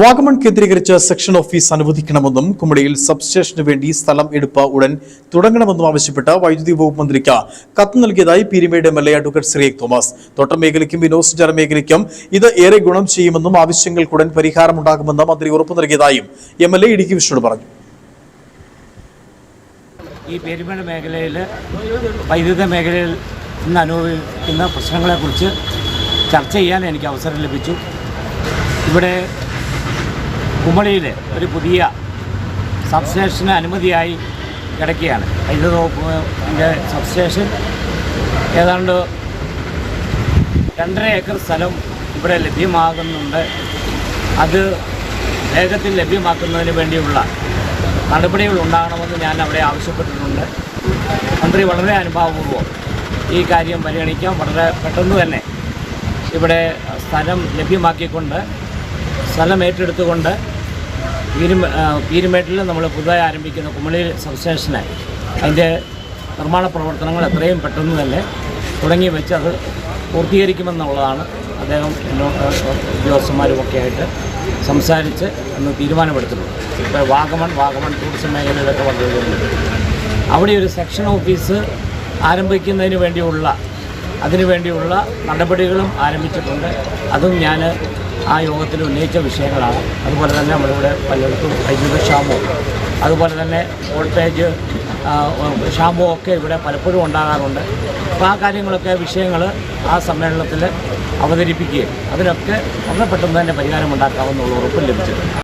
വാഗമൺ കേന്ദ്രീകരിച്ച് section office അനുവദിക്കണമെന്നും കുമളിയിൽ സബ്സ്റ്റേഷന് വേണ്ടി സ്ഥലം എടുപ്പ് ഉടൻ തുടങ്ങണമെന്നും ആവശ്യപ്പെട്ട് വൈദ്യുതി വകുപ്പ് മന്ത്രിക്ക് കത്ത് നൽകിയതായി Peermade MLA advocate Cyriac Thomas. തോട്ടം മേഖലയ്ക്കും വിനോദസഞ്ചാര മേഖലയ്ക്കും ഇത് ഏറെ ഗുണം ചെയ്യുമെന്നും ആവശ്യങ്ങൾക്കുടൻ പരിഹാരമുണ്ടാകുമെന്നും മന്ത്രി ഉറപ്പു നൽകിയതായും എംഎൽഎ ഇടുക്കി വിഷ്ണു പറഞ്ഞു. ഈ പീരുമേട് മേഖലയിൽ വൈദ്യുത മേഖലയിൽ ഇന്ന് അനുഭവിക്കുന്ന പ്രശ്നങ്ങളെക്കുറിച്ച് ചർച്ച ചെയ്യാൻ എനിക്ക് അവസരം ലഭിച്ചു. ഇവിടെ കുമളിയിൽ ഒരു പുതിയ സബ്സ്റ്റേഷന് അനുമതിയായി കിടക്കുകയാണ്. വൈദ്യുത വകുപ്പിൻ്റെ സബ്സ്റ്റേഷൻ ഏതാണ്ട് 2.5 ഏക്കർ സ്ഥലം ഇവിടെ ലഭ്യമാകുന്നുണ്ട്. അത് വേഗത്തിൽ ലഭ്യമാക്കുന്നതിന് വേണ്ടിയുള്ള നടപടികൾ ഉണ്ടാകണമെന്ന് ഞാൻ അവിടെ ആവശ്യപ്പെട്ടിട്ടുണ്ട്. മന്ത്രി വളരെ അനുഭാവപൂർവ്വം ഈ കാര്യം പരിഗണിക്കാം. വളരെ പെട്ടെന്ന് തന്നെ ഇവിടെ സ്ഥലം ലഭ്യമാക്കിക്കൊണ്ട് സ്ഥലം ഏറ്റെടുത്തുകൊണ്ട് പീരുമേട്ടിൽ നമ്മൾ പുതുതായി ആരംഭിക്കുന്ന കുമളി സബ്സ്റ്റേഷന് അതിൻ്റെ നിർമ്മാണ പ്രവർത്തനങ്ങൾ എത്രയും പെട്ടെന്ന് തന്നെ തുടങ്ങി വെച്ച് അത് പൂർത്തീകരിക്കുമെന്നുള്ളതാണ് അദ്ദേഹം ഉദ്യോഗസ്ഥന്മാരുമൊക്കെ ആയിട്ട് സംസാരിച്ച് അന്ന് തീരുമാനമെടുത്തിട്ടുണ്ട്. ഇപ്പോൾ വാഗമൺ ടൂറിസം മേഖലയിലൊക്കെ വന്നിട്ടുണ്ട്. അവിടെ ഒരു സെക്ഷൻ ഓഫീസ് ആരംഭിക്കുന്നതിന് വേണ്ടിയുള്ള നടപടികളും ആരംഭിച്ചിട്ടുണ്ട്. അതും ഞാൻ ആ യോഗത്തിൽ ഉന്നയിച്ച വിഷയങ്ങളാണ്. അതുപോലെ തന്നെ നമ്മളിവിടെ പലയിടത്തും വൈദ്യുത ക്ഷാമവും അതുപോലെ തന്നെ വോൾട്ടേജ് ക്ഷാമവും ഒക്കെ ഇവിടെ പലപ്പോഴും ഉണ്ടാകാറുണ്ട്. അപ്പോൾ ആ വിഷയങ്ങൾ ആ സമ്മേളനത്തിൽ അവതരിപ്പിക്കുകയും അതിനൊക്കെ വളരെ പെട്ടെന്ന് തന്നെ പരിഹാരമുണ്ടാക്കാമെന്നുള്ള ഉറപ്പും ലഭിച്ചിട്ടുണ്ട്.